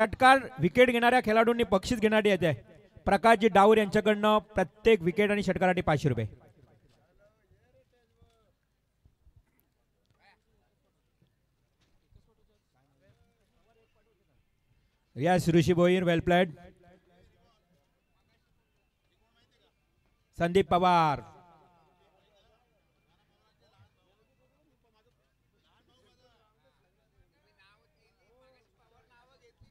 षटकार विकेट घेणाऱ्या खेळाडूंनी बक्षीस घेण्यासाठी येते. प्रकाशजी डाऊर यांच्याकडनं प्रत्येक विकेट आणि षटकारासाठी 500 रुपये. यस ऋषी भोईर वेल प्लेड. संदीप पवार.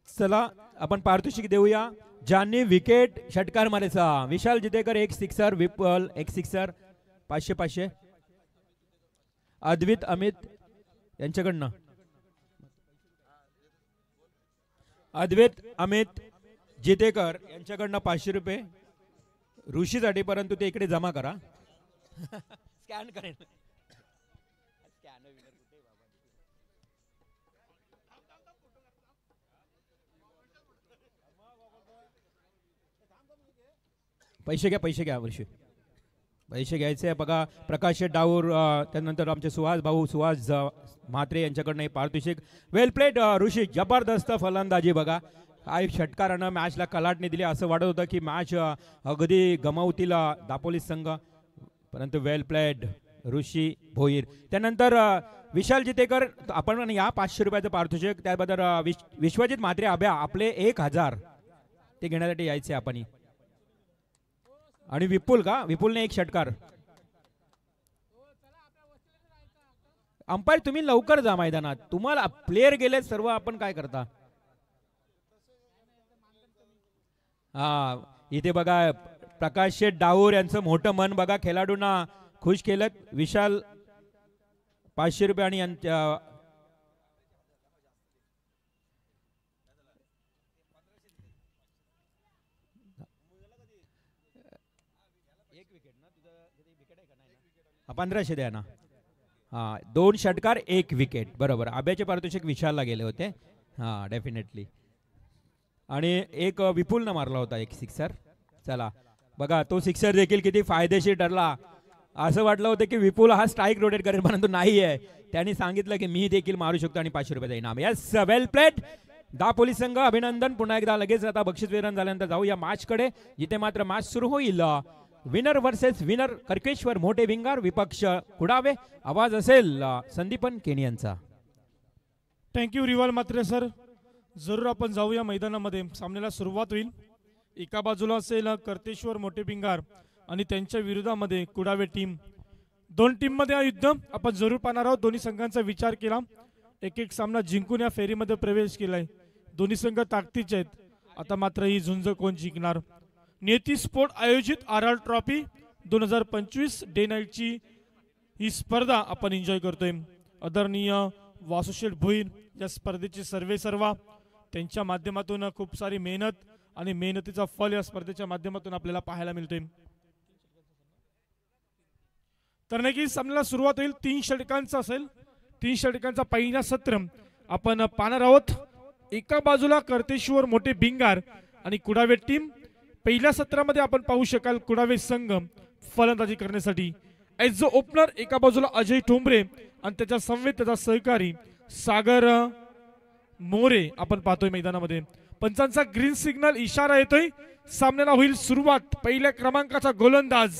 चला आपण पारितोषिक देऊया. ज्यांनी विकेट षटकार मारायचा विशाल जितेकर एक सिक्सर, विपुल एक सिक्सर 500 500. अद्वित अमित यांच्याकडनं अद्वैत अमित जितेकर यांच्याकडनं 500 रुपये ऋषीसाठी, परंतु ते इकडे जमा करा. स्कॅन करेन. पैसे घ्या वर्षी पैसे घ्यायचे बघा. प्रकाश डाऊर त्यानंतर आमचे सुहास भाऊ सुहास म्हात्रे यांच्याकडनं पारितोषिक. वेल प्लेड ऋषी. जबरदस्त फलंदाजी बघा. काय षटकारानं मॅचला कलाटणी दिली. असं वाटत होतं की मॅच अगदी गमावतील दापोली संघ, परंतु वेल प्लेड ऋषी भोईर. त्यानंतर विशाल जितेकर आपण या 500 रुपयाचं पारितोषिक. त्याबद्दल विश्वजित म्हात्रे अभ्या आपले 1000 ते घेण्यासाठी यायचे आपण. आणि विपुल का विपुलने एक षटकार. अंपायर तुम्ही लवकर जा मैदानात. तुम्हाला प्लेयर गेले सर्व, आपण काय करता. हा इथे बघा प्रकाश शेठ डाऊर यांचं मोठं मन बघा. खेळाडूंना खुश केलं. विशाल 500 रुपये आणि हा 1500 द्या ना. हा 2 षटकार 1 विकेट बरोबर. आब्याचे पारितोषिक विशालला गेले होते. हा डेफिनेटली. आणि एक विपुलनं मारला होता एक सिक्सर. चला बघा तो सिक्सर देखील किती फायदेशीर ठरला. असं वाटलं होतं की विपुल हा स्ट्राईक रोटेट करेल, परंतु नाही आहे. त्यांनी सांगितलं की मी देखील मारू शकतो आणि 500 रुपयाचा इनाम. यस वेल प्लेड दापोली संघ अभिनंदन. पुन्हा एकदा लगेच आता बक्षीस वितरण झाल्यानंतर जाऊ या मॅच कडे, जिथे मात्र मॅच सुरू होईल. विनर वर्सेस विनर करकेश्वर मोठे भिंगार विपक्ष कुडावे. आवाज असेल संदीपन केनियनचा. थँक्यू रिवाल मात्रे सर. जरूर आपण जाऊया मैदानामध्ये. सामन्याला सुरुवात होईल. एका बाजूला असेल करतेश्वर मोठे भिंगार आणि त्यांच्या विरोधामध्ये कुडावे टीम. 2 टीम मध्ये हा युद्ध आपण जरूर पाहणार आहोत. दोन्ही संघांचा विचार केला. एक एक सामना जिंकून या फेरीमध्ये प्रवेश केलाय. दोन्ही संघ ताकदीचे आहेत. आता मात्र ही झुंज कोण जिंकणार. नियती स्पोर्ट आयोजित RR ट्रॉफी 2025 डे नाईटची ही स्पर्धा आपण एन्जॉय करतोय. आदरणीय वासुशेठ भोईर या स्पर्धेचे सर्वेसर्वा, त्यांच्या माध्यमातून खूप सारी मेहनत आणि मेहनतीचा फल या स्पर्धेच्या माध्यमातून आपल्याला पाहायला मिळतोय. तर नक्कीच सामन्याला सुरुवात होईल. 3 षटकांचा असेल. 3 षटकांचा पहिला सत्र आपण पाहणार आहोत. एका बाजूला करतेश्वर मोठे भिंगार आणि कुडावे टीम. पहिल्या सत्रामध्ये आपण पाहू शकाल कुडावे संघ फलंदाजी करण्यासाठी ॲज अ ओपनर एका बाजूला अजय ठोंबरे आणि त्याच्या समवेत त्याचा सहकारी सागर मोरे आपण पाहतोय मैदानामध्ये. पंचांचा ग्रीन सिग्नल इशारा येतोय. सामन्याला होईल सुरुवात. पहिल्या क्रमांकाचा गोलंदाज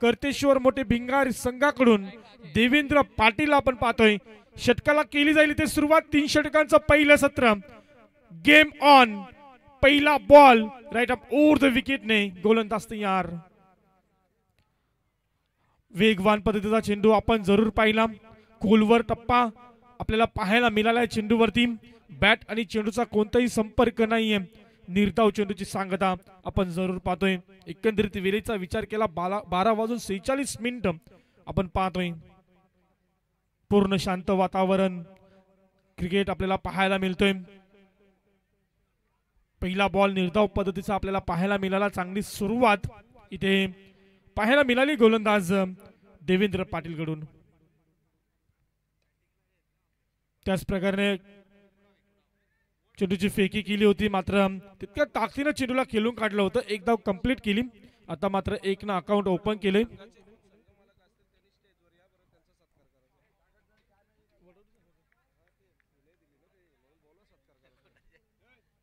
करतेश्वर मोठे भिंगार संघाकडून देवेंद्र पाटील आपण पाहतोय. षटकाला केली जाईल इथे सुरुवात. 3 षटकांचं पहिलं सत्र. Game on. पहिला ball right up over the विकेटने गोलंदाज तयार. वेगवान पद्धतीचा चेंडू आपण जरूर पाहिला. खोलवर टप्पा आपल्याला पाहायला मिळालाय चेंडूवरती. बॅट आणि चेंडूचा कोणताही संपर्क नाहीये. निर्धाव चेंडूची सांगता आपण जरूर पाहतोय. एकंदरीत वेळेचा विचार केला 12:46 आपण पाहतोय. पूर्ण शांत वातावरण क्रिकेट आपल्याला पाहायला मिळतोय. पहिला बॉल निर्धाव पद्धतीचा आपल्याला पाहायला मिळाला. चांगली सुरुवात इथे पाहायला मिळाली गोलंदाज देवेंद्र पाटील कडून. त्याच प्रकारे चेंडूची फेकी केली होती, मात्र तितक्या ताकदीनं चेंडूला खेळून काढलं होतं. एक धाव कंप्लीट केली. आता मात्र 1 ना अकाउंट ओपन केले.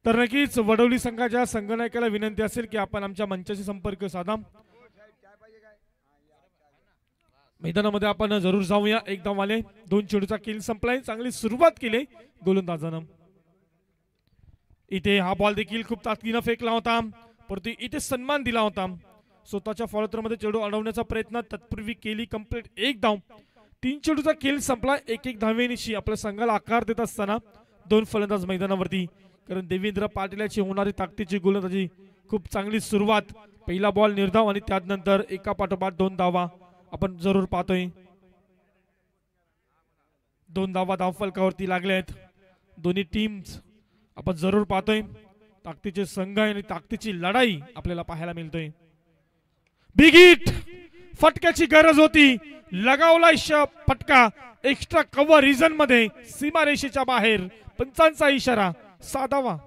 तर नक्कीच वडवली संघाच्या संघनायकाला विनंती असेल की आपण आमच्या मंचाशी संपर्क साधा. मैदानामध्ये आपण जरूर जाऊया. एक धाववाले, 2 चेंडूचा खेळ संपलाय. चांगली सुरुवात केली गोलंदाजानं. इथे हा बॉल देखील खूप ताकदीनं फेकला होता, परंतु इथे सन्मान दिला होता. स्वतःच्या फॉलोथ्रोमध्ये चेंडू अडवण्याचा प्रयत्न तत्पूर्वी केली कंप्लीट. 1 धाव. 3 चेंडूचा खेळ संपला. 1-1 धावेनिशी आपल्या संघाला आकार देत असताना 2 फलंदाज मैदानावरती. कारण देवेंद्र पाटील याची होणारी ताकदीची गोलंदाजी खूप चांगली सुरुवात. पहिला बॉल निर्धाव आणि त्यानंतर एका पाठोपाठ 2 धावा आपण जरूर पाहतोय. 2 धावा धावफलकावरती लागल्या आहेत. दोन्ही टीम्स आपण जरूर पाहतोय. ताकदीचे संघ आणि ताकदीची लढाई आपल्याला पाहायला मिळतोय. बिग हिट, फटक्याची गरज होती. लगावला फटका एक्स्ट्रा कव्हर रिजन मध्ये, सीमारेषेच्या बाहेर. पंचांचा इशारा, साधावा.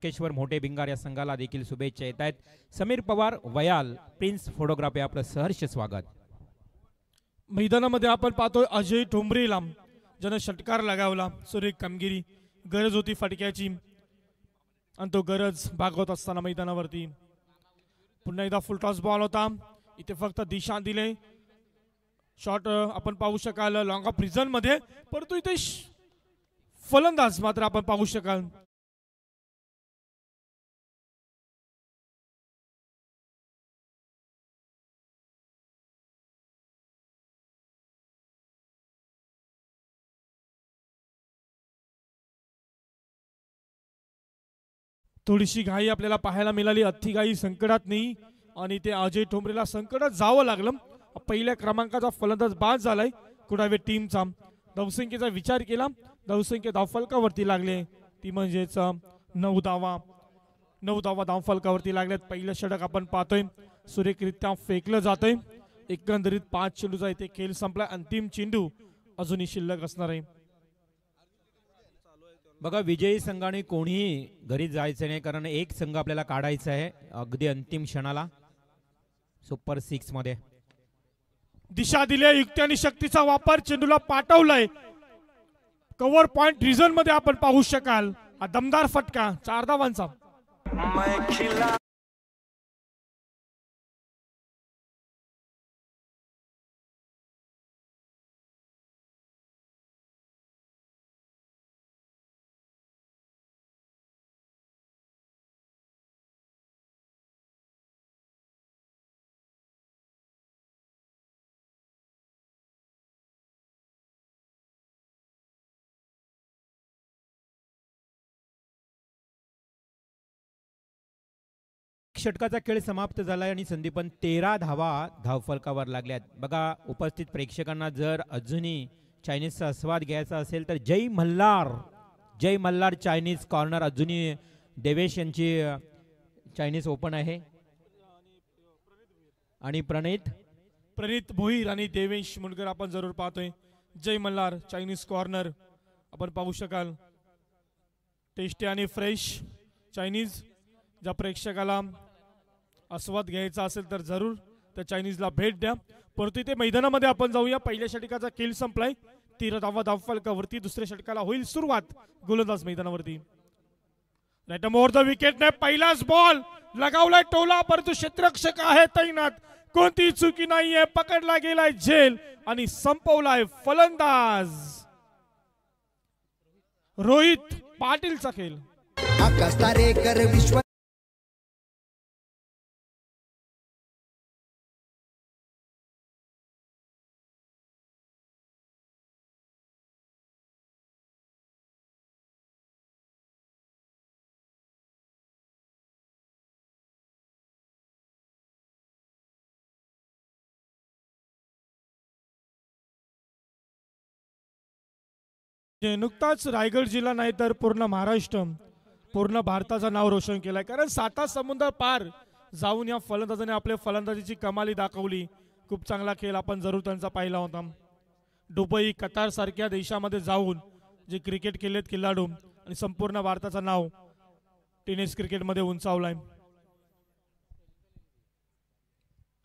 केशवर मोठे भिंगार या संघाला देखील शुभेच्छा येत आहेत. समीर पवार वयाल प्रिन्स फोटोग्राफी आपलं सहर्ष स्वागत. मैदानामध्ये आपण पाहतोय अजय ठोंबरेला, ज्यानं षटकार लगावला. सुरेख कामगिरी. गरज होती फटक्याची आणि तो गरज भागवत असताना मैदानावरती पुन्हा एकदा फुल टॉस बॉल होता. इथे फक्त दिशा दिले. शॉट आपण पाहू शकाल लॉंग ऑफ रिजन मध्ये, परंतु इथे फलंदाज मात्र आपण पाहू शकाल. थोडीशी घाई आपल्याला पाहायला मिळाली. अति घाई संकटात नाही आणि ते अजय ठोंबरेला संकटात जावं लागलं. पहिल्या क्रमांकाचा फलंदाज बाद झालाय कुडावे टीमचा. धावसंख्येचा विचार केला, धावसंख्या धावफलकावरती लागले ती म्हणजेच 9 धावा. 9 धावा धावफलकावरती लागल्यात. पहिलं षटक आपण पाहतोय सुरेखरित्या फेकलं जातंय. एकंदरीत 5 चेंडूचा इथे खेळ संपला. अंतिम चेंडू अजूनही शिल्लक असणार आहे. बघा, विजयी संघाने कोणीही घरी जायचं नाही, कारण एक संघ आपल्याला काढायचा आहे अगदी अंतिम क्षणाला सुपर 6 मध्ये. दिशा दिली, युक्ती आणि शक्तीचा वापर. चेंडूला पाठवलाय कव्हर पॉइंट रिजन मध्ये आपण पाहू शकाल. हा दमदार फटका 4 धावांचा. षटकाचा खेळ समाप्त झालाय आणि संदीपन 13 धावा धावफलकावर लागल्यात. बघा, उपस्थित प्रेक्षकांना जर अजूनही चायनीजचा आस्वाद घ्यायचा असेल तर जय मल्हार चायनीज कॉर्नर अजूनही देवेश यांची चायनीज ओपन आहे. आणि प्रणित भोईर आणि देवेश मुंडकर आपण जरूर पाहतोय. जय मल्हार चायनीज कॉर्नर आपण पाहू शकाल. टेस्टी आणि फ्रेश चायनीज. ज्या प्रेक्षकाला आस्वाद घ्यायचा असेल तर जरूर त्या चायनीजला भेट द्या. परंतु इथे मैदानामध्ये आपण जाऊया. पहिल्या षटकाचा खेळ संपलाय. 13 धावा धावफलकावरती. दुसऱ्या षटकाला होईल सुरुवात. गोलंदाज मैदानावरती. राईट मोर द विकेट ने पहिलाच बॉल लगावलाय टोला, परंतु क्षेत्ररक्षक आहे तैनात. कोणती चुकी नाहीये. पकडला गेलाय झेल आणि संपवलाय फलंदाज रोहित पाटीलचा खेळ. आकाश तारेकर विश्व नुकताच रायगड जिल्हा नाही तर पूर्ण महाराष्ट्र, पूर्ण भारताचं नाव रोशन केलंय. कारण 7 समुद्र पार जाऊन या फलंदाजाने आपल्या फलंदाजीची कमाली दाखवली. खूप चांगला खेळ आपण जरूर त्यांचा पाहिला होता. दुबई, कतार सारख्या देशामध्ये जाऊन जे क्रिकेट खेळलेत खेळाडू आणि संपूर्ण भारताचं नाव टेनिस क्रिकेटमध्ये उंचावलंय.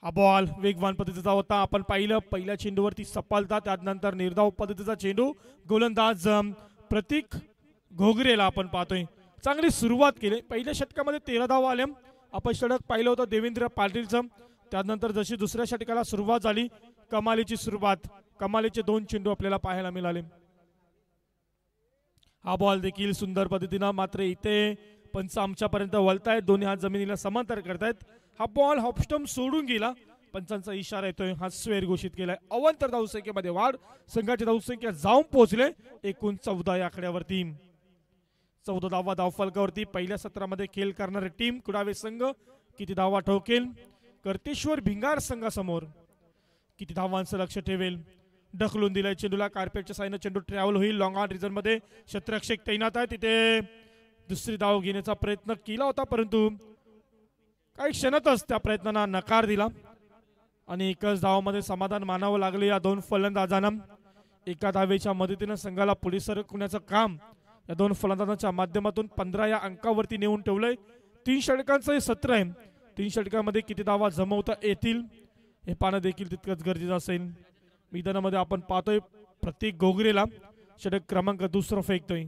हा बॉल वेगवान पद्धतीचा होता. आपण पाहिलं पहिल्या चेंडूवरती सफलता, त्यानंतर निर्धाव पद्धतीचा चेंडू. गोलंदाज प्रतीक घोगरेला आपण पाहतोय चांगली सुरुवात केली. पहिल्या षटकामध्ये 13 धावा आल्या. आपण षटक पाहिलं होतं देवेंद्र पाटीलचं. त्यानंतर जशी दुसऱ्या षटकाला सुरुवात झाली, कमालीची सुरुवात, कमालीचे 2 चेंडू आपल्याला पाहायला मिळाले. हा बॉल देखील सुंदर पद्धतीनं, मात्र इथे पंच आमच्यापर्यंत वळतायत, दोन्ही हात जमिनीला समांतर करतायत. हा बॉल हॉपस्टम सोडून गेला. पंचांचा इशारा येतोय, हा स्वेर घोषित केलाय. अवंतर धावसंख्येमध्ये वाढ, संघाची धावसंख्या जाऊन पोहोचले एकूण 14 या आकड्यावरती. 14 धावा धावफलकावरती. पहिल्या सत्रामध्ये खेळ करणारी टीम कुडावे संघ किती धावा ठोकेल, कर्तेश्वर भिंगार संघासमोर किती धावांचं लक्ष ठेवेल. ढकलून दिलाय चेंडूला, कार्पेटच्या साईनं चेंडू ट्रॅव्हल होईल. लॉंग ऑन रिझन मध्ये क्षेत्ररक्षक तैनात आहे. तिथे दुसरी धाव घेण्याचा प्रयत्न केला होता, परंतु काही क्षणातच त्या प्रयत्नांना नकार दिला आणि एकच धावामध्ये समाधान मानावं लागले या 2 फलंदाजांना. एका धावेच्या मदतीनं संघाला पुढे सरकवण्याचं काम या 2 फलंदाजांच्या माध्यमातून 15 या अंकावरती नेऊन ठेवलंय. 3 षटकांचं हे सत्र आहे. 3 षटकामध्ये किती धावा जमवता येतील हे पाहणं देखील तितकंच गरजेचं असेल. मैदानामध्ये आपण पाहतोय प्रतीक घोगरेला षटक क्रमांक 2 फेकतोय.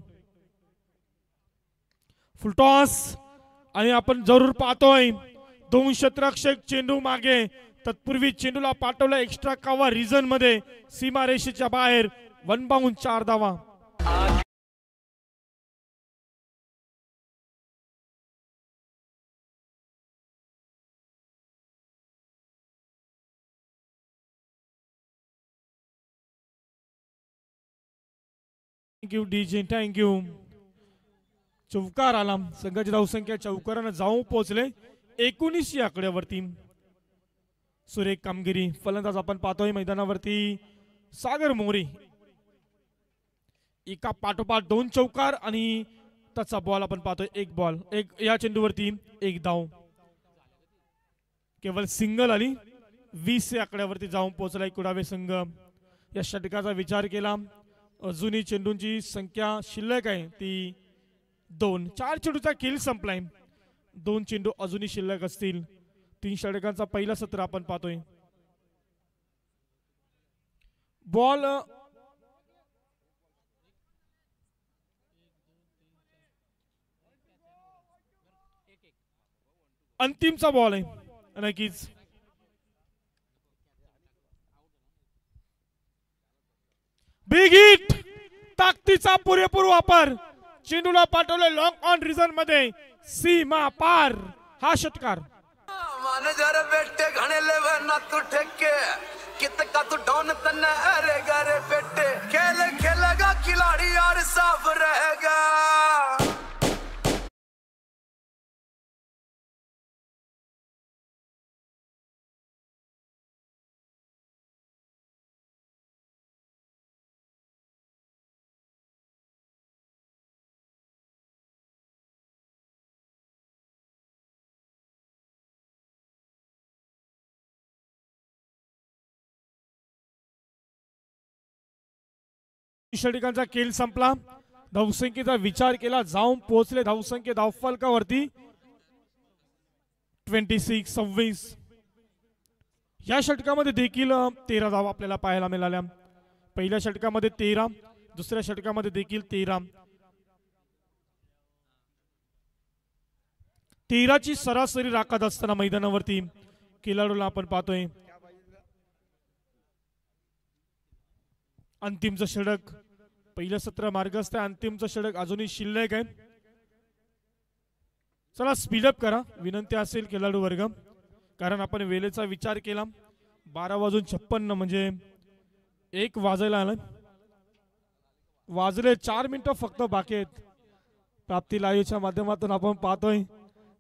फुलटॉस आणि आपण जरूर पाहतोय 2 क्षेत्ररक्षक चेंडू मागे. तत्पूर्वी चेंडूला पाठवलं एक्स्ट्रा कावा रिझन मध्ये, सीमारेषेच्या बाहेर. 1 बाउंड 4 धावा. Thank you DJ, thank you. चौकार आला. संघाची धावसंख्या चौकारानं जाऊन पोहोचले 19 या आकड्यावरती. सुरेख कामगिरी. फलंदाज आपण पाहतोय मैदानावरती सागर मोरे. एका पाठोपाठ 2 चौकार आणि त्याचा बॉल आपण पाहतोय 1 बॉल. या चेंडूवरती 1 धाव. केवळ सिंगल आली. 20 या आकड्यावरती जाऊन पोहोचलाय कुडावे संघ. या षटकाचा विचार केला, अजूनही चेंडूंची संख्या शिल्लक आहे ती 2. 4 चेंडूचा खेळ संपलाय. 2 चेंडू अजूनही शिल्लक असतील. 3 षटकांचा पहिला सत्र आपण पाहतोय. बॉल अंतिमचा बॉल आहे. नक्कीच बिग हिट. ताकदीचा पुरेपूर वापर. चेंडूला पाठवले लॉंग ऑन रिझन मध्ये, सीमा पार. हा षटकार. मानजर बेटे घणे लेवे ना तू ठेके कित का तू डॉन तन्ने अरे गरे बेटे खेल खेलेगा खिलाड़ी और साफ रहेगा. षटकांचा खेळ संपला. धावसंख्येचा विचार केला, जाऊन पोहोचले धावसंख्ये धावफलकावरती 26. या षटकामध्ये देखील 13 धावा आपल्याला पाहायला मिळाल्या. पहिल्या षटकामध्ये 13, दुसऱ्या षटकामध्ये देखील 13. 13ची सरासरी राखत असताना मैदानावरती खेळाडूला आपण पाहतोय. अंतिमचं षटक. पहिलं सत्र मार्गस्थ आहे, अंतिमचं षटक अजूनही शिल्लक आहे. चला स्पीडअप करा विनंती असेल खेळाडू वर्ग, कारण आपण वेळेचा विचार केला. 12:56 म्हणजे 1 वाजायला आलं. वाजले 4 मिनिटं फक्त बाकी आहेत. प्राप्ती लाईव्हच्या माध्यमातून आपण पाहतोय,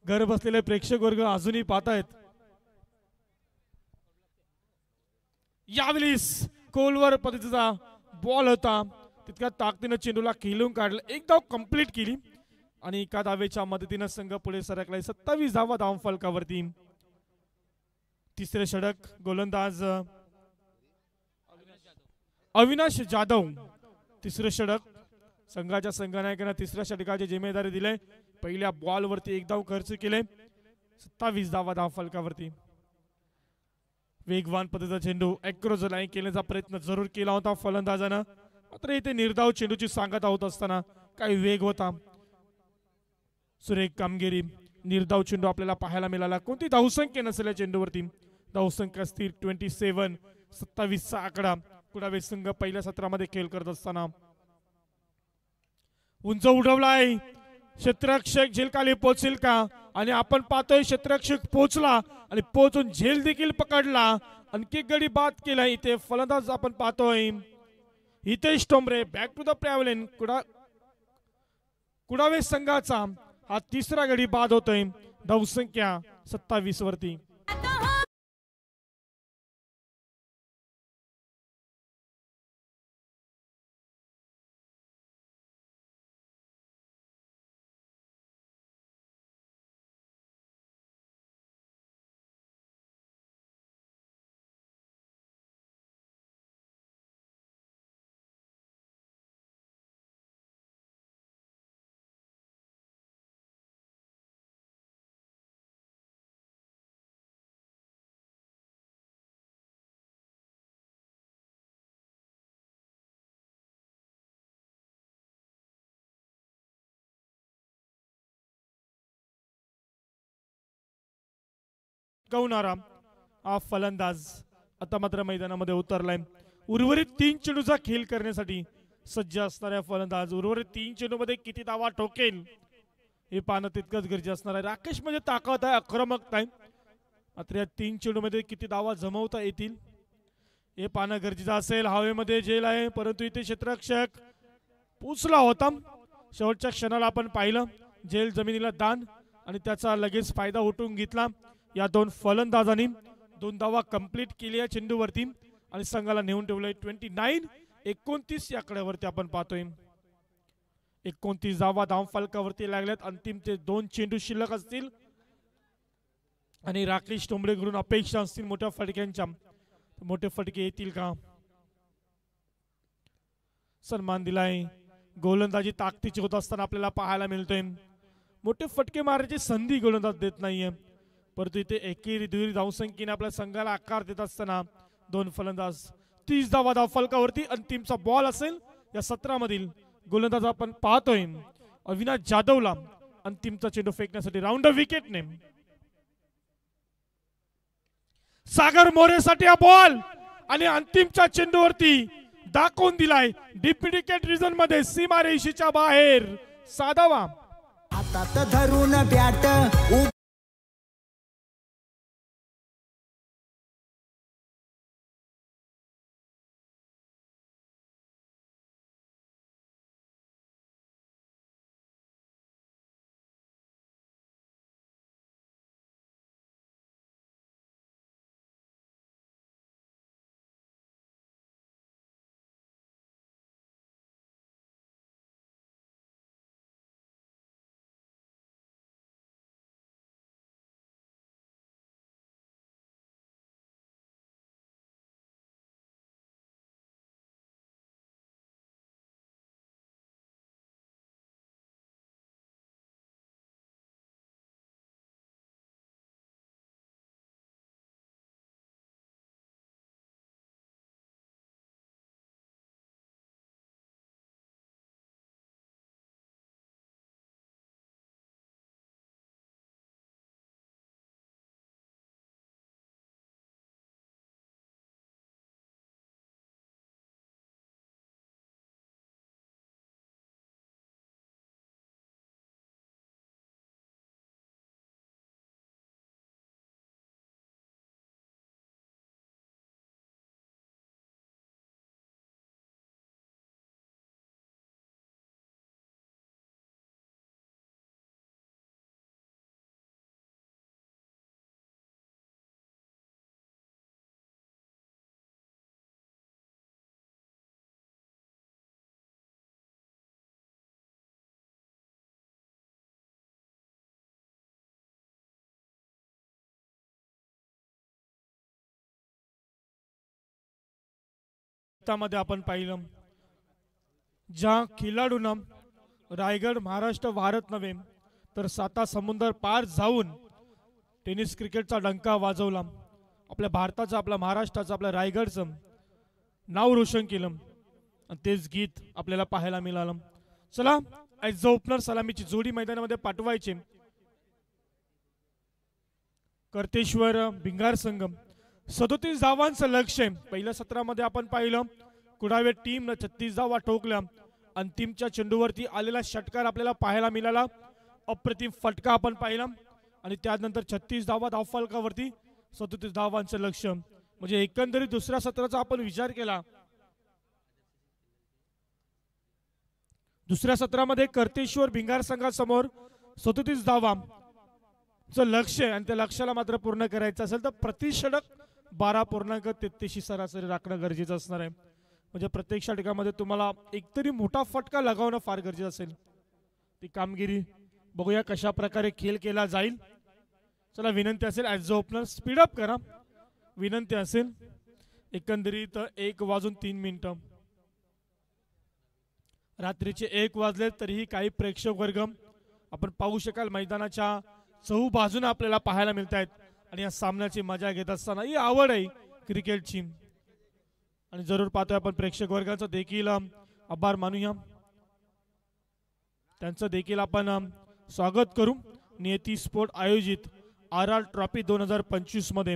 घर बसलेले प्रेक्षक वर्ग अजूनही पाहतायत. यावेळी कोलवर पद्धतीचा बॉल होता, तितक्या ताकदीनं चेंडूला खेळून काढलं. 1 धाव कंप्लीट केली आणि एका धावेच्या मदतीनं संघ पुढे सरकलाय 27 धावा धावफलकावरती. तिसरे षटक. गोलंदाज अविनाश जाधव. तिसरे षटक. संघाच्या संघनायकांना तिसऱ्या षटकाची जिम्मेदारी दिली. पहिल्या बॉलवरती 1 धाव खर्च केले. 27 धावा धावफलकावरती. वेगवान पद्धतीचा चेंडू अॅक्रॉस लाईन केल्याचा प्रयत्न जरूर केला होता फलंदाजानं, मात्र इथे निर्धाव चेंडूची सांगता होत असताना काही वेग होता. सुरेख कामगिरी, निर्धाव चेंडू आपल्याला पाहायला मिळाला. कोणती धावसंख्या नसेल या चेंडूवरती, धावसंख्या स्थिर 27. 27चा आकडा. कुडावे संघ पहिल्या सत्रामध्ये खेळ करत असताना उंच उडवलाय. क्षेत्ररक्षक झेलखाली पोहोचेल का? आणि आपण पाहतोय क्षेत्ररक्षक पोहोचला आणि पोहोचून झेल देखील पकडला. आणखी गडी बाद केला. इथे फलंदाज आपण पाहतोय Hitesh Tombre. Back to the travelling. Kudave संघाचा हा तिसरा गडी बाद होतोय. धावसंख्या 27 वरती. गवणारा हा फलंदाज आता मात्र मैदानामध्ये उतरलाय. उर्वरित 3 चेंडूचा खेळ करण्यासाठी सज्ज असणाऱ्या फलंदाज उर्वरित 3 चेंडूमध्ये किती धावा ठोकेल हे पाहणं तितकंच गरजेचं असणार आहे. राकेश म्हणजे ताकद आहे, आक्रमकता आहे, मात्र या 3 चेंडूमध्ये किती धावा जमवता येतील हे पाहणं गरजेचं असेल. हवेमध्ये झेल आहे, परंतु इथे क्षेत्ररक्षक पोचला होता. शेवटच्या क्षणाला आपण पाहिलं झेल जमिनीला दान आणि त्याचा लगेच फायदा उठवून घेतला. या 2 फलंदाजांनी 2 धावा कंप्लीट केली या चेंडूवरती आणि संघाला नेऊन ठेवलंय 29-29 या आकड्यावरती आपण पाहतोय. 29 धावा धाव फलकावरती लागल्यात. अंतिम ते 2 चेंडू शिल्लक असतील आणि राकेश टोंबरेकडून अपेक्षा असतील मोठ्या फटक्यांच्या. मोठे फटके येतील का? सन्मान दिलाय. गोलंदाजी ताकदीची होत असताना आपल्याला पाहायला मिळतोय. मोठे फटके मारण्याची संधी गोलंदाज देत नाहीये, परंतु इथे एकेरी दुहेरी धावसंख्येने आपल्या संघाला आकार देत असताना 2 फलंदाज 30 धावा धाव फलकावरती. अंतिमचा बॉल असेल या सत्रामधील. गोलंदाज आपण पाहतोय अविनाश जाधवला अंतिमचा चेंडू फेकण्यासाठी राऊंड विकेटने. सागर मोरेसाठी हा बॉल आणि अंतिमच्या चेंडूवरती दाखवून दिलाय डीप विकेट रिजन मध्ये सीमारेषेच्या बाहेर साधावा. हातात धरून बॅट मध्ये आपण पाहिलं ज्या खेळाडूंना रायगड महाराष्ट्र भारत नव्हे तर 7 समुद्र पार जाऊन टेनिस क्रिकेटचा डंका वाजवला आपल्या भारताचं, आपल्या महाराष्ट्राचं, आपल्या रायगडचं नाव रोशन केलं आणि तेच गीत आपल्याला पाहायला मिळालं. चला ॲज अ ओपनर सलामीची जोडी मैदानामध्ये पाठवायची. कर्तेश्वर भिंगार संघ 37 धावांचं लक्ष्य. पहिल्या सत्रामध्ये आपण पाहिलं कुडावे टीम 36 धावा ठोकल्या. अंतिमच्या चेंडूवरती आलेला षटकार आपल्याला पाहायला मिळाला. अप्रतिम फटका आपण पाहिला आणि त्यानंतर 36 धावा धावफलकावरती 37 धावांचं लक्ष्य. म्हणजे एकंदरीत दुसऱ्या सत्राचा आपण विचार केला, दुसऱ्या सत्रामध्ये कर्तेश्वर भिंगार संघासमोर 37 धावांचं लक्ष्य आणि त्या लक्ष्याला मात्र पूर्ण करायचं असेल तर प्रति षटक 12.33 सरासरी राखणं गरजेचं असणार आहे. म्हणजे प्रत्येक षटकामध्ये तुम्हाला एकतरी मोठा फटका लगावणं फार गरजेचं असेल. ती कामगिरी बघूया कशा प्रकारे खेळ केला जाईल. चला विनंती असेल ॲज अ ओपनर स्पीडअप करा. विनंती असेल. एकंदरीत 1:03 रात्रीचे 1 वाजले तरीही काही प्रेक्षक वर्ग आपण पाहू शकाल मैदानाच्या चहूबाजूने आपल्याला पाहायला मिळत आहेत आणि या सामन्याची मजा घेत असताना ही आवड आहे क्रिकेटची आणि जरूर पाहतोय आपण प्रेक्षक वर्गाचा देखील आभार मानूया. त्यांचं देखील आपण स्वागत करू. नियती स्पोर्ट आयोजित RR ट्रॉफी 2025 मध्ये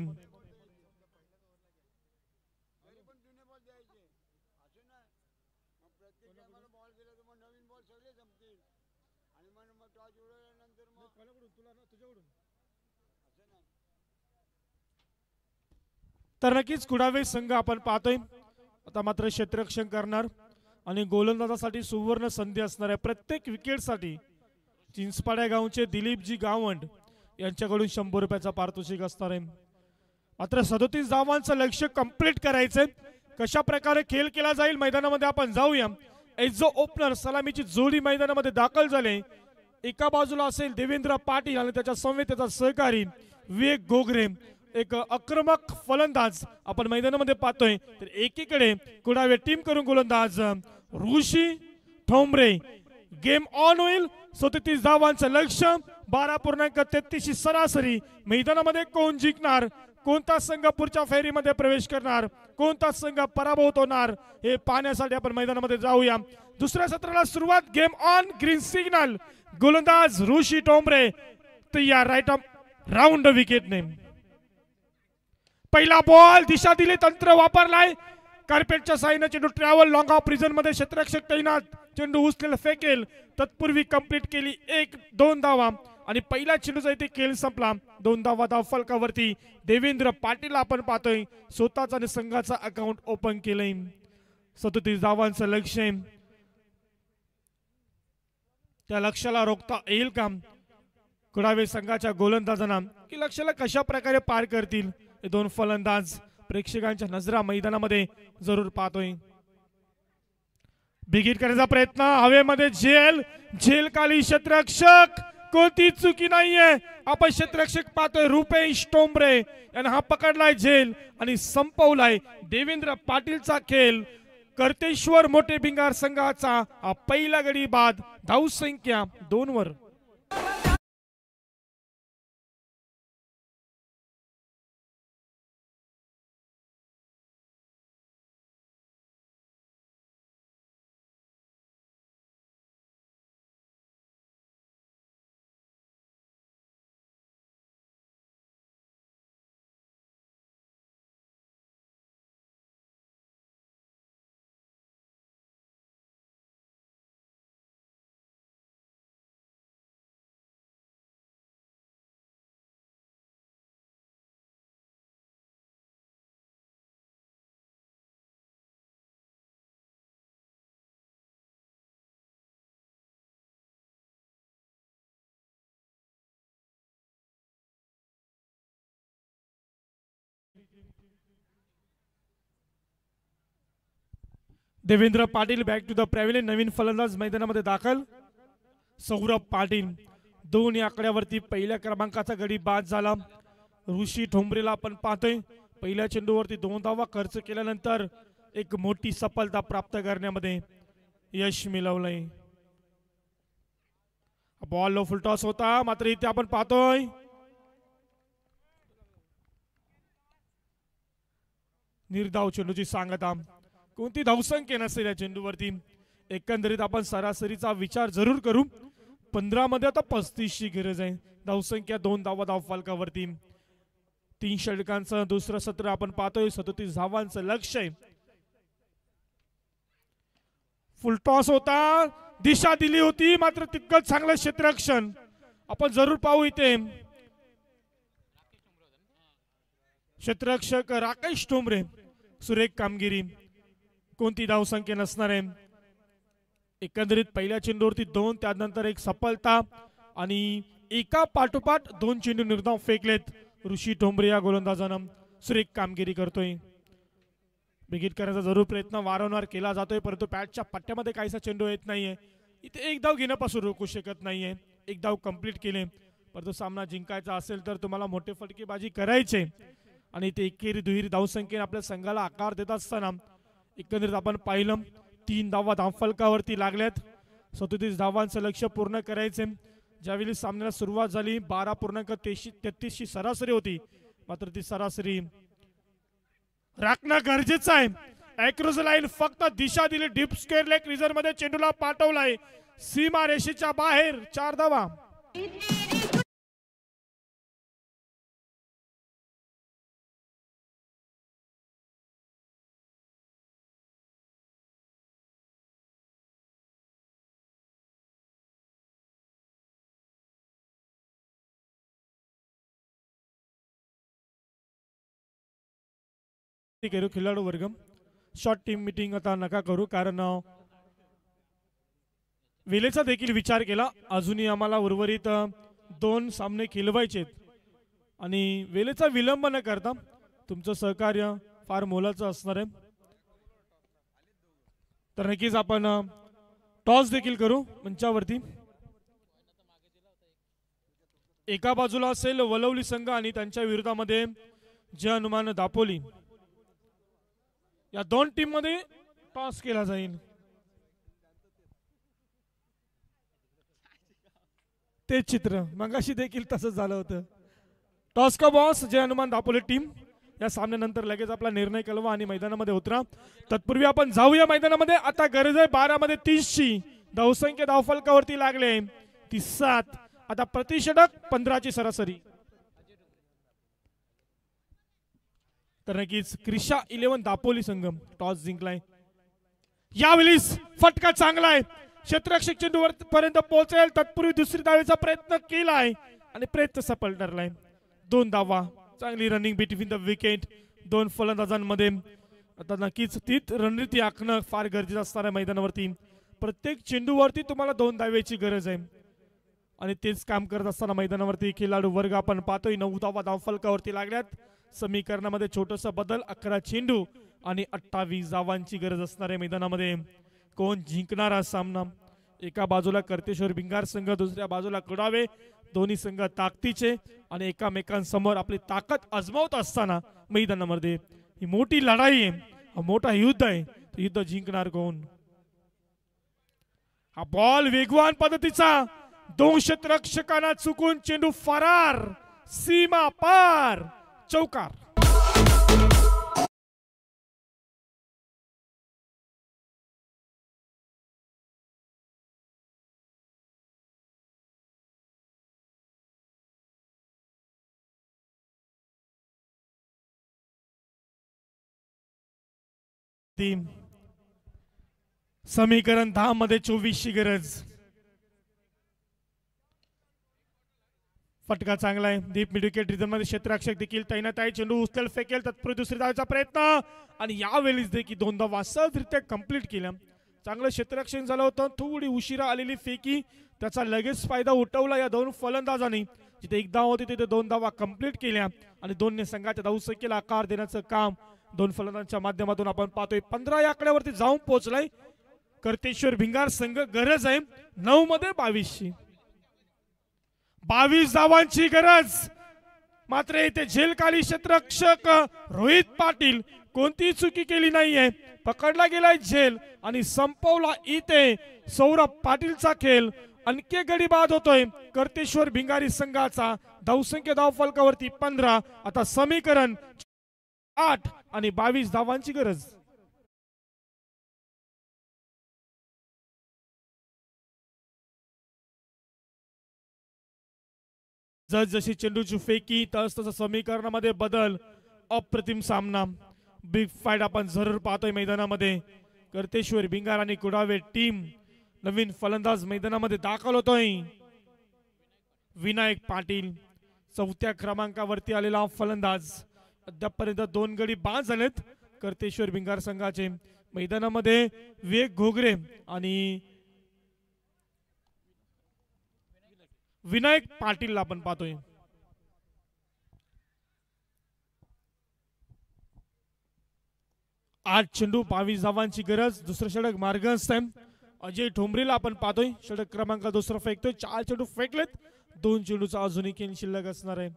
तर नक्कीच कुडावे संघ आपण पाहतोय आता मात्र क्षेत्ररक्षण करणार आणि गोलंदाजासाठी सुवर्ण संधी असणार आहे. प्रत्येक विकेटसाठी चिंचपाड्या गावचे दिलीपजी गावंड यांच्याकडून 100 रुपयाचा पारितोषिक असणार आहे. मात्र 37 धावांचं लक्ष्य कंप्लीट करायचंय. कशा प्रकारे खेळ केला जाईल मैदानामध्ये आपण जाऊया. ॲज अ ओपनर सलामीची जोडी मैदानामध्ये दाखल झाले. एका बाजूला असेल देवेंद्र पाटील आणि त्याच्या समवेत त्याचा सहकारी विवेक गोगरे. एक आक्रमक फलंदाज आपण मैदानामध्ये पाहतोय. तर एकीकडे कुडावे टीम करून गोलंदाज ऋषी ठोंबरे. गेम ऑन होईल. 37 धावांचं लक्ष्य 12.33 सरासरी. मैदानामध्ये कोण जिंकणार, कोणता संघ पुढच्या फेरीमध्ये प्रवेश करणार, कोणता संघ पराभूत होणार हे पाहण्यासाठी आपण मैदानामध्ये जाऊया. दुसऱ्या सत्राला सुरुवात. Game on. Green signal. गोलंदाज ऋषी ठोंबरे तयार. राईट राऊंड विकेटने पहिला बॉल. दिशा दिली, तंत्र वापरलाय. कार्पेटच्या साईने चेंडू ट्रॅव्हल लॉंग ऑफ रिजन मध्ये क्षेत्ररक्षक तैनात. चेंडू उचलेला फेकेल. तत्पूर्वी कंप्लीट केली 1-2 धावा आणि पहिल्या चेंडूचा इथे खेळ संपला. 2 धावा धावफलकावरती देवेंद्र पाटील आपण पाहतोय स्वतःचा आणि संघाचा अकाउंट ओपन केलंय. 37 धावांचं लक्ष्य. त्या लक्ष्याला रोखता येईल का कुडावे संघाच्या गोलंदाजांना, की लक्ष्याला कशा प्रकारे पार करतील हे दोन फलंदाज प्रेक्षकांच्या नजरा मैदानामध्ये जरूर पाहतोय. बिगिट करण्याचा प्रयत्न. हवेमध्ये झेल. झेल खाली क्षेत्ररक्षक. कोणती चुकी नाहीये. आपण क्षेत्ररक्षक पाहतोय रुपेश ठोंबरे यांना हा पकडलाय झेल आणि संपवलाय. देवेंद्र पाटीलचा खेळ. कर्तेश्वर मोठे भिंगार संघाचा हा पहिला गडी बाद. धाव संख्या 2 वर. Devendra Patil back to the pavilion. नवीन फलंदाज मैदानामध्ये दाखल. सौरभ पाटील 2 या आकड्यावरती पहिल्या क्रमांकाचा गडी बाद झाला. ऋषी ठोंबरेला आपण पाहतोय पहिल्या चेंडूवरती 2 धावा खर्च केल्यानंतर एक मोठी सफलता प्राप्त करण्यामध्ये यश मिळवलंय. बॉल लो फुल टॉस होता मात्र इथे आपण पाहतोय निर्धाव चेंडूची सांगता. कोणती धावसंख्या नसेल या चेंडूवरती. एकंदरीत आपण सरासरीचा विचार जरूर करू. 15 मध्ये आता 35 ची गरज आहे. धावसंख्या 2 धावा धावफलकावरती. 3 षटकांचं दुसरं सत्र आपण पाहतोय. 37 धावांचं लक्ष आहे. फुल टॉस होता, दिशा दिली होती, मात्र तितकंच चांगलं क्षेत्ररक्षण आपण जरूर पाहू इथे. क्षेत्ररक्षक राकेश ठोंबरे, सुरेख कामगिरी. कोणती धावसंख्या नसणार आहे. एकंदरीत पहिल्या चेंडूवरती 2, त्यानंतर एक सफलता आणि एका पाठोपाठ 2 चेंडू निर्धाव फेकलेत. ऋषी ठोंबरे या गोलंदाजानं सुरेख कामगिरी करतोय. बिगिट करण्याचा जरूर प्रयत्न वारंवार केला जातोय, परंतु पॅटच्या पट्ट्यामध्ये काहीसा चेंडू येत नाहीये. इथे एक धाव घेण्यापासून रोखू शकत नाहीये. एक धाव कंप्लीट केले, परंतु सामना जिंकायचा असेल तर तुम्हाला मोठे फटकेबाजी करायचे. आणि ते एकेरी दुहेरी धावसंख्येने आपल्या संघाला आकार देत असताना एकंदरीत आपण पाहिलं 3 धावा धावफलकावरती लागल्यात. 37 धावांचं लक्ष्य पूर्ण करायचे. ज्यावेळी सामन्याला सुरुवात झाली 12.33 ची सरासरी होती, मात्र ती सरासरी राखणं गरजेचं आहे. अक्रॉस लाईन फक्त दिशा दिली. डीप स्क्वेअर लेग रिझर्व मध्ये चेंडूला पाठवलाय सीमा रेषेच्या बाहेर. 4 धावा. करू खेळाडू वर्ग. शॉर्ट टीम मीटिंग आता नका करू, कारण वेळेचा देखील विचार केला. अजूनही आम्हाला उर्वरित 2 सामने खेळवायचे आणि वेळेचा विलंब न करता तुमचं सहकार्य फार मोलाचं असणार आहे. तर नक्कीच आपण टॉस देखील करू मंचावरती. एका बाजूला असेल वलवली संघ आणि त्यांच्या विरोधामध्ये जय हनुमान दापोली. या 2 टीम मध्ये टॉस केला जाईल. ते चित्र मगाशी देखील तसंच झालं होतं. टॉस का बॉस जय हनुमान दापोली टीम. या सामन्यानंतर लगेच आपला निर्णय कळवा आणि मैदानामध्ये उतरा. तत्पूर्वी आपण जाऊया मैदानामध्ये. आता गरज आहे 12 मध्ये 30 ची. धावसंख्या धावफलकावरती लागले ती 7. आता प्रतिषटक 15 ची सरासरी. तर नक्कीच क्रिशा 11 दापोली संघ टॉस जिंकलाय. यावेळी फटका चांगला आहे. क्षेत्ररक्षक चेंडूवर पर्यंत पोहोचेल तत्पूर्वी दुसरी धावेचा प्रयत्न केलाय आणि प्रयत्न सफल ठरलाय. 2 धावा. चांगली रनिंग बिटवीन द विकेट 2 फलंदाजांमध्ये. आता नक्कीच तीच रणनीती आखणं फार गरजेचं असणार आहे मैदानावरती. प्रत्येक चेंडूवरती तुम्हाला 2 धावेची गरज आहे आणि तेच काम करत असताना मैदानावरती खेळाडू वर्ग आपण पाहतोय. 9 धावा धावफलकावरती लागल्यात. समीकरणामध्ये छोटासा बदल. 11 चेंडू आणि 28 धावांची गरज असणार आहे मैदानामध्ये. कोण जिंकणार हा सामना. एका बाजूला कर्तेश्वर भिंगार संघ, दुसऱ्या बाजूला कुडावे. दोन्ही संघ ताकदीचे आणि एकामेकांसमोर आपली ताकद आजमावत असताना मैदानामध्ये ही मोठी लढाई आहे. हा मोठा युद्ध आहे. युद्ध जिंकणार कोण. हा बॉल वेगवान पद्धतीचा 2 क्षेत्ररक्षकांना चुकून चेंडू फरार. सीमा पार. चौकार. समीकरण 10 मध्ये 24 ची गरज. फटका चांगला आहे. डीप मिड विकेट रिझन मध्ये क्षेत्ररक्षक देखील तैनात आहे. चेंडू उचल फेकेल तत्पूर्वी दुसरी धावेचा प्रयत्न आणि यावेळीच देखील 2 धावा सहजरित्या कंप्लीट केल्या. चांगलं क्षेत्ररक्षण झालं होतं. थोडी उशिरा आलेली फेकी त्याचा लगेच फायदा उठवला या 2 फलंदाजांनी. जिथे 1 धाव होती तिथे 2 धावा कंप्लीट केल्या आणि 2 संघाच्या धावसंख्येला आकार देण्याचं काम 2 फलंदाजांच्या माध्यमातून आपण पाहतोय. 15 या आकड्यावरती जाऊन पोहोचलाय कर्तेश्वर भिंगार संघ. गरज आहे 9 मध्ये 22 ची. 22 धावांची गरज. मात्र इथे झेलखाली क्षेत्ररक्षक रोहित पाटील कोणती चुकी केली नाहीये. पकडला गेलाय झेल आणि संपवला इथे सौरभ पाटीलचा खेळ. आणखी गडी बाद होतोय कर्तेश्वर भिंगारी संघाचा. धावसंख्या धावफलकावरती 15. आता समीकरण 8 आणि 22 धावांची गरज. जशी चेंडूची फेकी तस तसं समीकरणामध्ये बदल. अप्रतिम सामना, बिग फाईट आपण जरूर पाहतोय मैदानामध्ये. कर्तेश्वर भिंगार आणि कुडावे टीम नवीन फलंदाज मैदानामध्ये दाखल होतोय. विनायक पाटील चौथ्या क्रमांकावरती आलेला फलंदाज. अद्यापपर्यंत 2 गडी बाद झालेत कर्तेश्वर भिंगार संघाचे. मैदानामध्ये विवेक घोगरे आणि विनायक पाटील आपण पाहतोय. आठ चेंडू 22 धावांची गरज. दुसरं षटक मार्गस्थ आहे. अजय ठोंबरेला आपण पाहतोय षटक क्रमांक दुसरा फेकतोय. 4 चेंडू फेकलेत. 2 चेंडूचा अजूनही खेळ शिल्लक असणार आहे.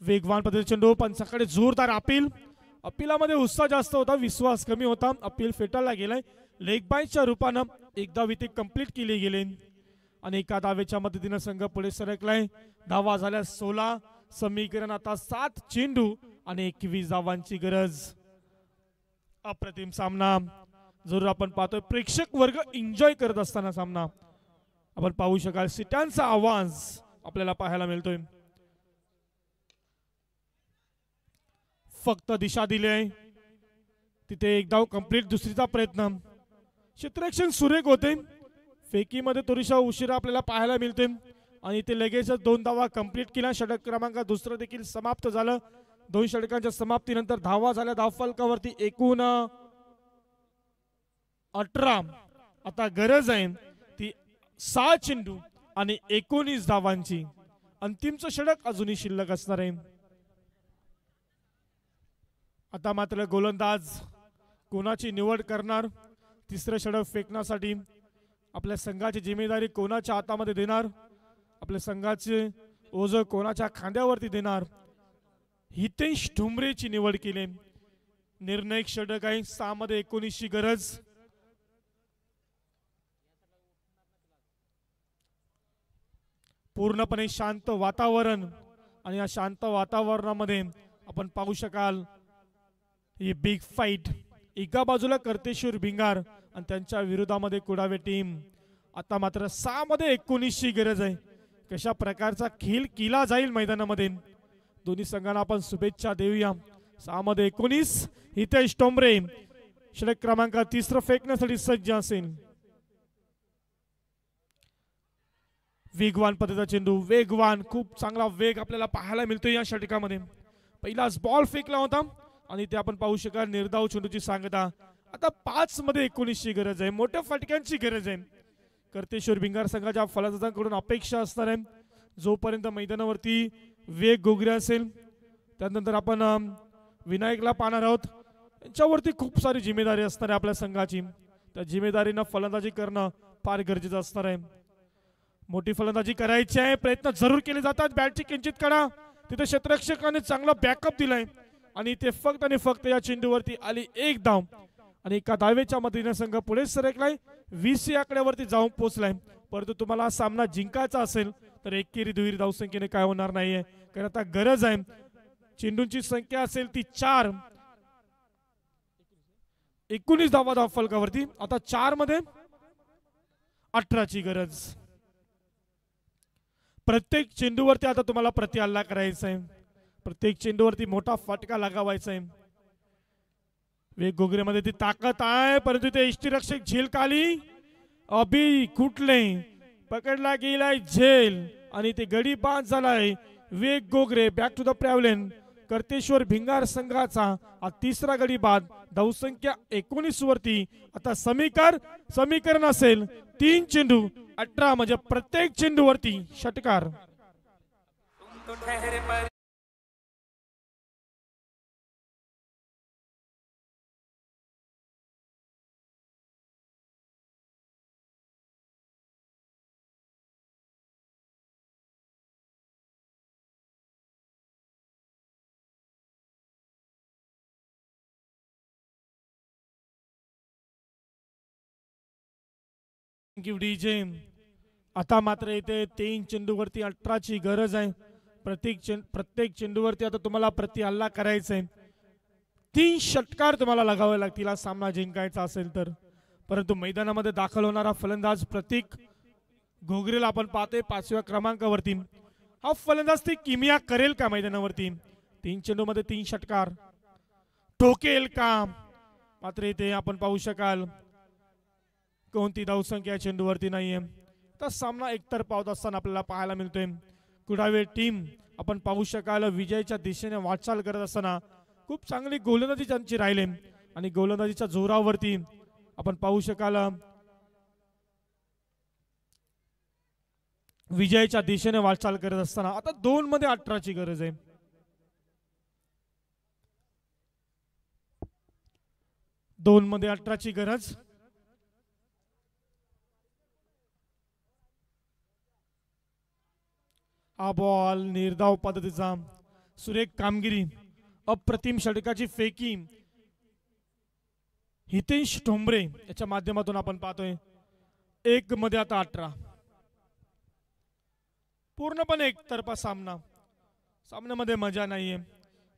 वेगवान पद्धतीचे चेंडू पंचाकडे जोरदार अपील. अपीलामध्ये उत्साह जास्त होता, विश्वास कमी होता. अपील फेटाळला गेलाय. लेग बायच्या रूपानं एकदा विकेट कंप्लीट केली गेले आणि एका धावेच्या मदतीने संघ पुढे सरकलाय. धावा झाल्या 16. समीकरण आता 7 चेंडू आणि 21 धावांची गरज. अप्रतिम सामना जरूर आपण पाहतोय. प्रेक्षक वर्ग एन्जॉय करत असताना सामना आपण पाहू शकाल. सिटांचा आवाज आपल्याला पाहायला मिळतोय. फक्त दिशा दिली आहे तिथे एक धाव कंप्लीट. दुसरीचा प्रयत्न. क्षेत्ररक्षण सुरेख होते. फेकीमध्ये थोडीशा उशिरा आपल्याला पाहायला मिळते आणि ते लगेच 2 धावा कंप्लीट केल्या. षटक क्रमांक दुसरं देखील समाप्त झालं. 2 षटकांच्या समाप्तीनंतर धावा झाल्या धावफलकावरती एकूण 18. आता गरज आहे ती 6 चेंडू आणि 19 धावांची. अंतिमचं षटक अजूनही शिल्लक असणार आहे. आता मात्र गोलंदाज कोणाची निवड करणार, तिसरं षटक फेकण्यासाठी आपल्या संघाची जिम्मेदारी कोणाच्या हातामध्ये देणार, आपल्या संघाचे ओझं कोणाच्या खांद्यावरती देणार. हितेश ठोंबरेची निवड केली. निर्णायक षटक आहे. 6 मध्ये 19 ची गरज. पूर्णपणे शांत वातावरण आणि या शांत वातावरणामध्ये आपण पाहू शकाल ही बिग फाईट. एका बाजूला कर्तेश्वर भिंगार आणि त्यांच्या विरोधामध्ये कुडावे टीम. आता मात्र 6 मध्ये 19 ची गरज आहे. कशा प्रकारचा खेळ केला जाईल मैदानामध्ये दोन्ही संघांना आपण शुभेच्छा देऊया. 6 मध्ये 19. हितेश ठोंबरे षटक क्रमांक 3 फेकण्यासाठी सज्ज असेल. वेगवान पद्धतीचा चेंडू. वेगवान, खूप चांगला वेग आपल्याला पाहायला मिळतो या षटकामध्ये. पहिलाच बॉल फेकला होता आणि ते आपण पाहू शकाल. निर्धाव चेंडूची सांगता. आता 5 मध्ये 19 ची गरज आहे. मोठ्या फटक्यांची गरज आहे. कर्तेश्वर भिंगार संघाच्या फलंदाजांकडून अपेक्षा असणार आहे जोपर्यंत मैदानावरती वेग घोगरे असेल त्यानंतर आपण विनायकला पाहणार आहोत. त्यांच्यावरती खूप सारी जिम्मेदारी असणार आहे आपल्या संघाची. त्या जिम्मेदारीनं फलंदाजी करणं फार गरजेचं असणार आहे. मोठी फलंदाजी करायची आहे. प्रयत्न जरूर केले जातात. बॅटची किंचित काढा. तिथे क्षेत्ररक्षकाने चांगला बॅकअप दिलाय आणि ते फक्त आणि फक्त या चेंडूवरती आली 1 धाव आणि एका धावेच्या मदतीने संघ पुढे सरकलाय. 20 या आकड्यावरती जाऊन पोहोचलाय. परंतु तुम्हाला हा सामना जिंकायचा असेल तर एकेरी दुहेरी धावसंख्येने काय होणार नाहीये. कारण आता गरज आहे. चेंडूंची संख्या असेल ती 4. 19 धावा धावफलकावरती. आता 4 मध्ये 18 ची गरज. प्रत्येक चेंडूवरती आता तुम्हाला प्रतिहल्ला करायचा आहे. प्रत्येक चेंडूवरती मोठा फटका लगावायचा आहे. वेग घोगरेमध्ये ती ताकद आहे परंतु ते यष्टीरक्षक झेल खाली. अभि कुठले पकडला गेलाय झेल आणि ते गडी बाद झालाय. वेग Ghogre back to the pavilion. Karteshwar Bhingar संघाचा हा 3रा गडी बाद. धावसंख्या 19 वरती. आता समीकरण असेल 3 चेंडू 18 म्हणजे प्रत्येक चेंडूवरती षटकार. डीजे. आता मात्र येथे 3 चेंडूवरती 18 ची गरज आहे. प्रत्येक चेंडूवरती आता तुम्हाला प्रति हल्ला करायचा आहे. 3 षटकार तुम्हाला लगावे लागतील हा सामना जिंकायचा असेल तर. परंतु मैदानामध्ये दाखल होणारा फलंदाज प्रतीक घोगरेला आपण पाहतोय 5व्या क्रमांकावरती. हा फलंदाज ती किमिया करेल का मैदानावरती? 3 चेंडूमध्ये 3 षटकार ठोकेल का? मात्र इथे आपण पाहू शकाल कोणती धावसंख्या चेंडूवरती नाहीये. तर सामना एकतर्फा होत असताना आपल्याला पाहायला मिळतोय. कुडावे टीम आपण पाहू शकाल विजयाच्या दिशेने वाटचाल करत असताना खूप चांगली गोलंदाजी त्यांची राहिले आणि गोलंदाजीच्या जोरावरती आपण पाहू शकाल विजयाच्या दिशेने वाटचाल करत असताना आता 2 मध्ये 18ची गरज आहे. 2 मध्ये 18ची गरज. हा बॉल निर्धाव पद्धतीचा सुरेख कामगिरी अप्रतिम षटकाची फेकी हितेश ठोंबरे याच्या माध्यमातून आपण पाहतोय. 1 मध्ये आता 18 पूर्णपणे एकतर्फा सामना. सामन्यामध्ये मजा नाहीये.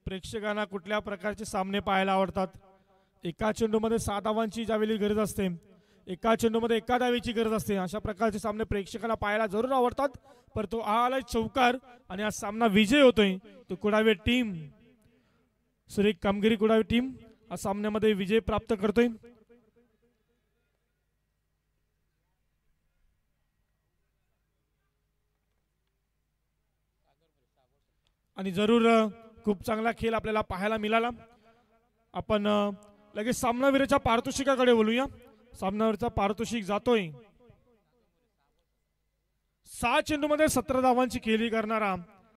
प्रेक्षकांना कुठल्या प्रकारचे सामने पाहायला आवडतात? एका चेंडूमध्ये 6 धावांची ज्यावेळी गरज असते, एका चेंडूमध्ये 1 धावेची गरज असते, अशा प्रकारचे सामने प्रेक्षकांना पाहायला जरूर आवडतात. पर तो आलाय चौकार आणि हा सामना विजय होतोय. तो कुडावे टीम सुरेख कामगिरी कुडावे टीम हा सामन्यामध्ये विजय प्राप्त करतोय. आणि जरूर खूप चांगला खेळ आपल्याला पाहायला मिळाला. आपण लगेच सामनावीराच्या पारितोषिकाकडे बोलूया. सामनावीरचा पारितोषिक जातोय 6 चेंडूमध्ये 17 धावांची खेळी करणारा